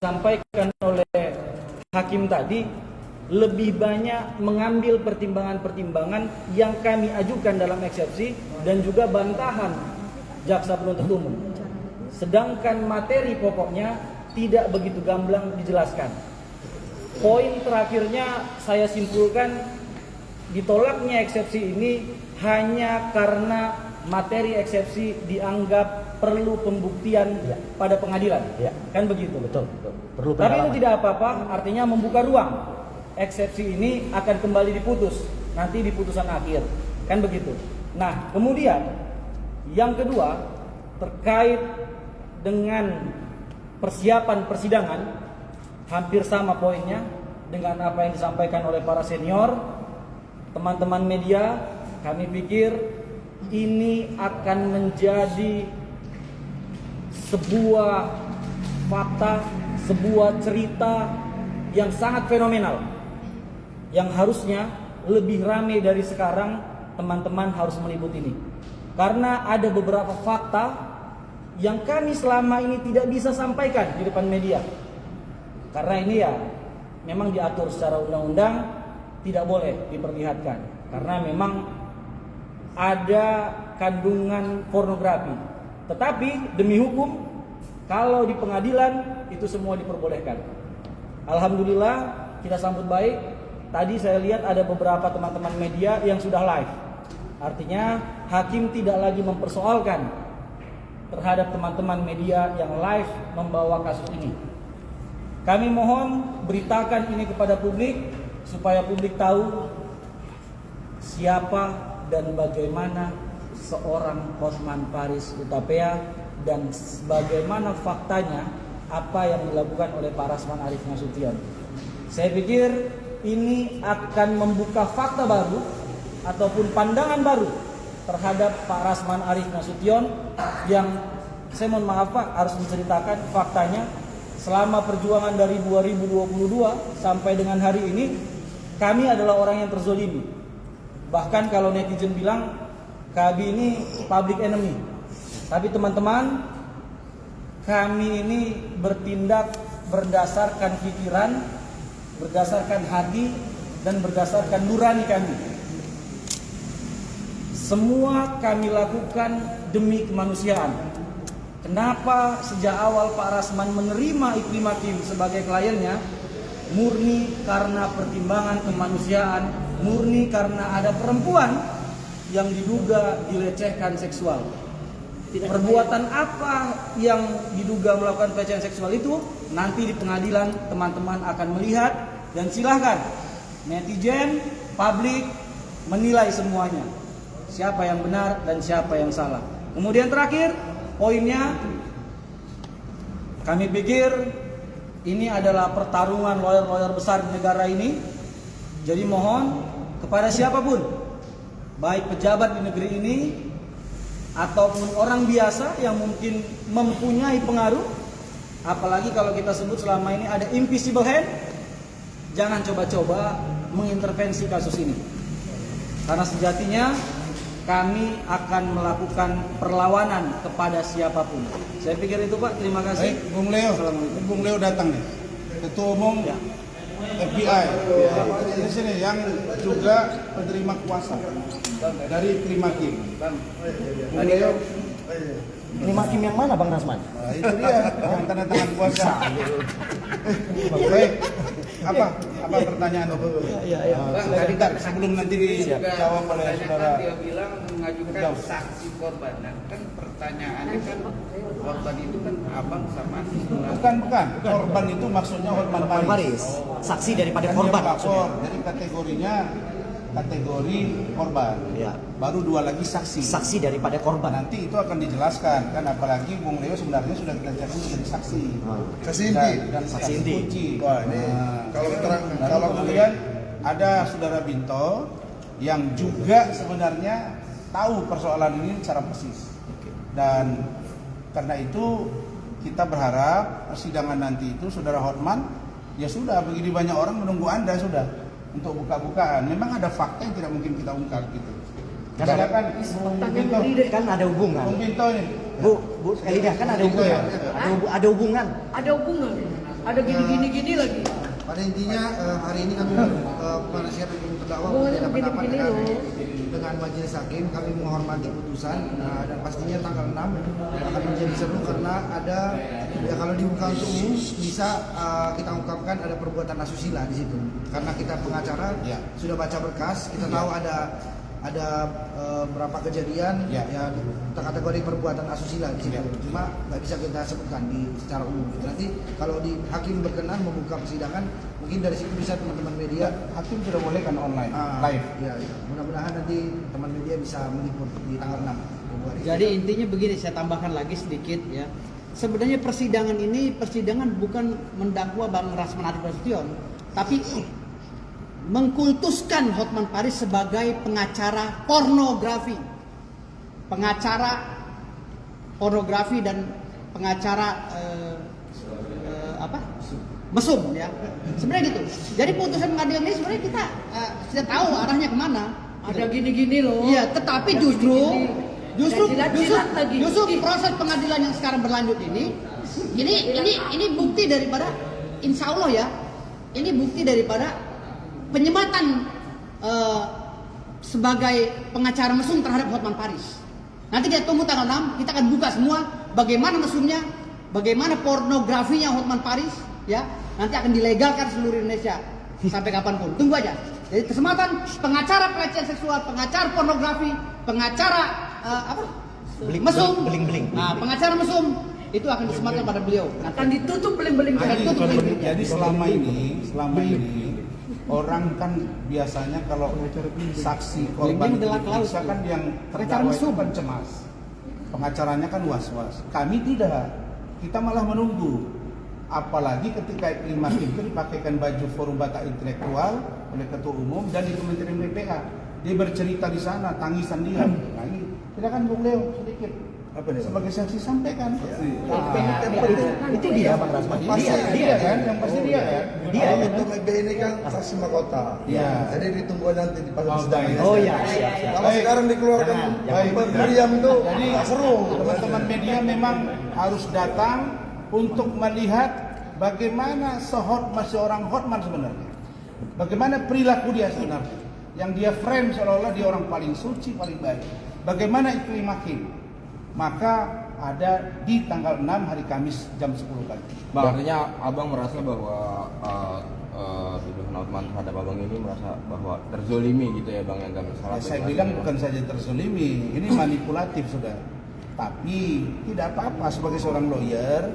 disampaikan oleh hakim tadi lebih banyak mengambil pertimbangan-pertimbangan yang kami ajukan dalam eksepsi dan juga bantahan jaksa penuntut umum. Sedangkan materi pokoknya tidak begitu gamblang dijelaskan. Poin terakhirnya saya simpulkan ditolaknya eksepsi ini hanya karena materi eksepsi dianggap perlu pembuktian pada pengadilan. Kan begitu. Betul. Perlu. Tapi itu tidak apa-apa, artinya membuka ruang. Eksepsi ini akan kembali diputus nanti di putusan akhir, kan begitu. Nah, kemudian yang kedua terkait dengan persiapan persidangan, hampir sama poinnya dengan apa yang disampaikan oleh para senior. Teman-teman media, kami pikir ini akan menjadi sebuah fakta, sebuah cerita yang sangat fenomenal, yang harusnya lebih ramai dari sekarang. Teman-teman harus meliput ini karena ada beberapa fakta yang kami selama ini tidak bisa sampaikan di depan media, karena ini ya memang diatur secara undang-undang tidak boleh diperlihatkan karena memang ada kandungan pornografi. Tetapi demi hukum, kalau di pengadilan itu semua diperbolehkan. Alhamdulillah kita sambut baik. Tadi saya lihat ada beberapa teman-teman media yang sudah live. Artinya hakim tidak lagi mempersoalkan terhadap teman-teman media yang live membawa kasus ini. Kami mohon beritakan ini kepada publik supaya publik tahu siapa dan bagaimana seorang Hotman Paris Hutapea dan bagaimana faktanya apa yang dilakukan oleh Pak Rasman Arif Nasution. Saya pikir ini akan membuka fakta baru ataupun pandangan baru terhadap Pak Rasman Arif Nasution yang saya mohon maaf Pak harus menceritakan faktanya. Selama perjuangan dari 2022 sampai dengan hari ini, kami adalah orang yang terzolimi. Bahkan kalau netizen bilang KB ini public enemy, tapi teman-teman, kami ini bertindak berdasarkan pikiran, berdasarkan hati, dan berdasarkan nurani kami. Semua kami lakukan demi kemanusiaan. Kenapa sejak awal Pak Rasman menerima Iklim Hakim sebagai kliennya? Murni karena pertimbangan kemanusiaan, murni karena ada perempuan yang diduga dilecehkan seksual. Perbuatan apa yang diduga melakukan pelecehan seksual itu nanti di pengadilan teman-teman akan melihat, dan silahkan netizen, publik menilai semuanya, siapa yang benar dan siapa yang salah. Kemudian terakhir poinnya, kami pikir ini adalah pertarungan lawyer-lawyer besar di negara ini. Jadi mohon kepada siapapun, baik pejabat di negeri ini ataupun orang biasa yang mungkin mempunyai pengaruh, apalagi kalau kita sebut selama ini ada invisible hand, jangan coba-coba mengintervensi kasus ini. Karena sejatinya kami akan melakukan perlawanan kepada siapapun. Saya pikir itu Pak, terima kasih. Baik, Bung Leo. Bung Leo datang nih, Ketua Umum ya. FBI di sini yang juga penerima kuasa dari Iklim Hakim. Bung Leo. Iklim Hakim yang mana Bang Rasman? Nah, itu dia yang tanda tangan kuasa. Baik, apa pertanyaan? Ya. Bentar, sebelum nanti dijawab oleh saudara. Dia bilang mengajukan saksi korban. Nah, kan pertanyaannya kan korban itu kan abang sama Bukan. Korban itu maksudnya Hotman Paris. Saksi daripada Kan korban. dia pelapor, jadi kategorinya kategori korban. Ya. Baru 2 lagi saksi. Saksi daripada korban. Nanti itu akan dijelaskan kan, apalagi Bung Leo sebenarnya sudah kita cari menjadi saksi. Saksi inti. Dan Saksi inti. kunci. Wah, ini kalau terang Lalu kemudian ada saudara Binto yang juga sebenarnya tahu persoalan ini secara persis. Dan karena itu kita berharap persidangan nanti itu saudara Hotman ya sudah, begini banyak orang menunggu Anda sudah untuk buka-bukaan. Memang ada fakta yang tidak mungkin kita ungkap gitu. Karena Silakan Bung Binto. kan ada hubungan. Bung Binto ini. Bu Elida kan ada hubungan. Ada hubungan. Ada hubungan, ada gini lagi. Pada intinya hari ini kami penasihat hukum terdakwa Hubungannya berbeda pendapat begini-begini dengan majelis hakim. Kami menghormati putusan dan pastinya tanggal 6 akan menjadi seru karena ada ya kalau dibuka untuk umum bisa kita ungkapkan ada perbuatan asusila di situ. Karena kita pengacara sudah baca berkas, kita tahu ada berapa kejadian ya kategori perbuatan asusila di situ. Cuma nggak bisa kita sebutkan secara umum. Nanti kalau di hakim berkenan membuka persidangan, mungkin dari situ bisa teman-teman media. Hakim sudah boleh kan online, live. Ya. Mudah-mudahan nanti teman media bisa meliput di tanggal 6 Februari. Jadi intinya begini, saya tambahkan lagi sedikit ya. Sebenarnya persidangan bukan mendakwa Bang Rasman Arief Nasution, tapi mengkultuskan Hotman Paris sebagai pengacara pornografi. Dan pengacara mesum ya. Sebenarnya gitu. Jadi putusan pengadilan ini sebenarnya kita sudah tahu arahnya kemana. Ada gini-gini loh. Iya, tetapi justru lagi. proses pengadilan yang sekarang berlanjut ini bukti daripada, insya Allah ya, ini bukti daripada penyematan sebagai pengacara mesum terhadap Hotman Paris. Nanti kita tunggu tanggal 6, kita akan buka semua bagaimana mesumnya, bagaimana pornografinya Hotman Paris, ya. Nanti akan dilegalkan seluruh Indonesia sampai kapanpun. Tunggu aja. Jadi kesematan pengacara pelecehan seksual, pengacara pornografi, pengacara mesum, nah pengacara mesum itu akan disematkan pada beliau. Akan ditutup beling-beling. Jadi selama ini orang kan biasanya kalau saksi korban diperiksa kan yang terdakwa itu kan cemas, pengacaranya kan was-was. Kami tidak, kita malah menunggu. Apalagi ketika Iklim Hakim itu dipakaikan baju forum batak intelektual oleh Ketua Umum dan di Kementerian BPA, dia bercerita di sana, tangisan dia. Nah ini, silakan Bung Leo sedikit. Sebagai saksi sampaikan. Itu dia Bang Rasman. Dia kan, yang pasti dia kan. Dia untuk MBA ini kan saksi mahkota. Iya. Jadi ditunggu nanti di persidangan. Oh iya, siap. Kalau sekarang dikeluarkan meriam itu Jadi seru. teman-teman media memang harus datang untuk melihat bagaimana seorang Hotman sebenarnya. Bagaimana perilaku dia sebenarnya. Yang dia frame seolah-olah dia orang paling suci, paling baik. Bagaimana Iklim Hakim. Maka ada di tanggal 6 hari Kamis jam 10 pagi. Bang, artinya abang merasa bahwa tuduhan Hotman terhadap abang ini merasa bahwa terzolimi gitu ya bang, yang nggak bersalah. Saya bilang bukan saja terzolimi, ini manipulatif sudah. Tapi tidak apa-apa, sebagai seorang lawyer,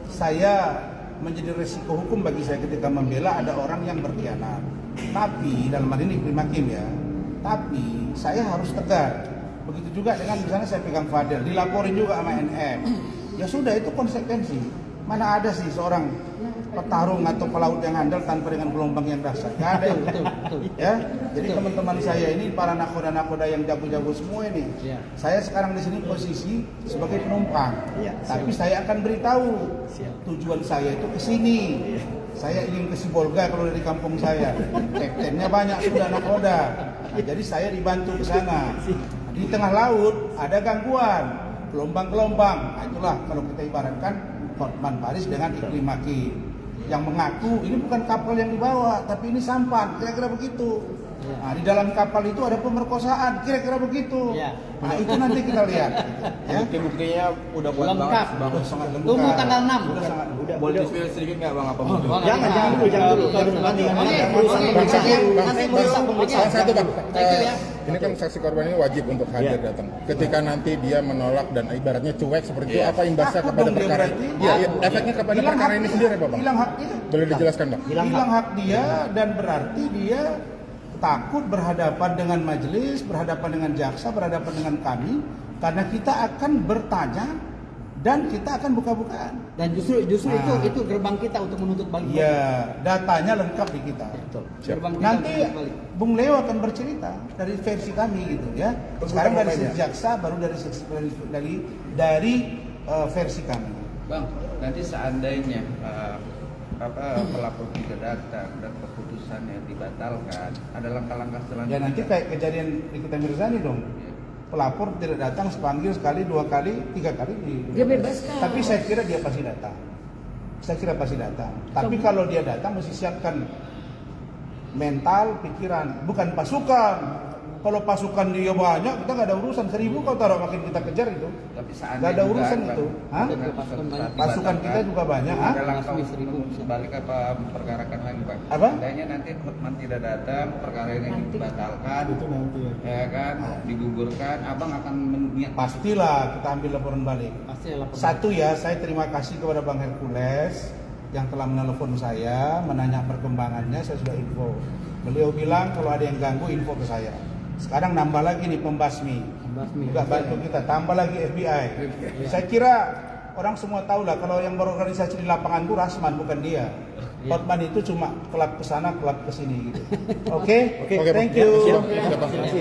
saya menjadi resiko hukum bagi saya ketika membela ada orang yang berkhianat. Tapi dalam hal ini Iklim Hakim ya. Tapi saya harus tegar. Begitu juga dengan misalnya saya pegang Fadel, dilaporin juga sama NM. Ya sudah, itu konsekuensi. Mana ada sih seorang petarung atau pelaut yang handal tanpa dengan gelombang yang dahsyat? Nggak ada. Betul. Ya, jadi teman-teman saya ini para nakoda-nakoda yang jago-jago semua ini. Ya. Saya sekarang di sini posisi sebagai penumpang. Ya, tapi saya akan beritahu tujuan saya itu ke sini. Saya ingin ke Sibolga kalau dari kampung saya. Kaptennya banyak sudah nakoda. Nah, jadi saya dibantu ke sana. Di tengah laut ada gangguan, gelombang-gelombang. Nah, itulah kalau kita ibaratkan Hotman Paris dengan Iklim Hakim yang mengaku ini bukan kapal yang dibawa, tapi ini sampan, kira-kira begitu. Nah, di dalam kapal itu ada pemerkosaan, kira-kira begitu. Nah, itu nanti kita lihat. Ya. Bukti-buktinya udah kuat Lengkap. banget bang. Udah sangat lengkap. Tunggu tanggal 6. Boleh di-spill sedikit nggak bang apa bukti? Jangan dulu. Satu bang, ini kan saksi korban ini wajib untuk hadir datang. Ketika nanti dia menolak dan ibaratnya cuek seperti itu, apa imbasnya Takut kepada dong dia perkara? berarti. Iya, efeknya kepada Hilang perkara hak- ini sendiri apa bang? Hilang hak dia. Boleh dijelaskan bang? Hilang hak dia dan berarti dia takut berhadapan dengan majelis, berhadapan dengan jaksa, berhadapan dengan kami, karena kita akan bertanya dan kita akan buka-bukaan. Dan justru itu gerbang kita untuk menuntut balik. Iya, datanya lengkap di kita. Gerbang kita Nanti untuk menuntut balik. Bung Leo akan bercerita dari versi kami gitu ya. Sekarang dari sisi jaksa, baru dari versi kami. Bang, nanti seandainya pelapor tidak datang dan keputusannya dibatalkan, ada langkah-langkah selanjutnya. Ya nanti kayak kejadian Nikita Mirzani dong. pelapor tidak datang, sepanggil sekali, 2 kali, 3 kali. Dia bebaskan. Tapi saya kira dia pasti datang. Tapi kalau dia datang mesti siapkan mental, pikiran, bukan pasukan. Kalau pasukan dia banyak, kita nggak ada urusan. 1000 kau taruh makin kita kejar itu. Tapi Nggak ada urusan itu. Hah? Pasukan kita juga banyak. Hah? Ada langkah balik apa perkarakan lagi Pak? Apa? Seandainya nanti Hotman tidak datang, perkara ini dibatalkan, ya kan, digugurkan, abang akan Pastilah kita ambil laporan balik. Satu ya, saya terima kasih kepada Bang Hercules yang telah menelpon saya, menanya perkembangannya, saya sudah info. Beliau bilang kalau ada yang ganggu info ke saya. Sekarang nambah lagi nih pembasmi. Juga bantu kita, tambah lagi FBI. Saya kira orang semua tahu lah kalau yang berorganisasi di lapangan itu Rasman, bukan dia. Hotman itu cuma kelab kesana, kelab kesini gitu. Oke, thank you. Sudah pasti.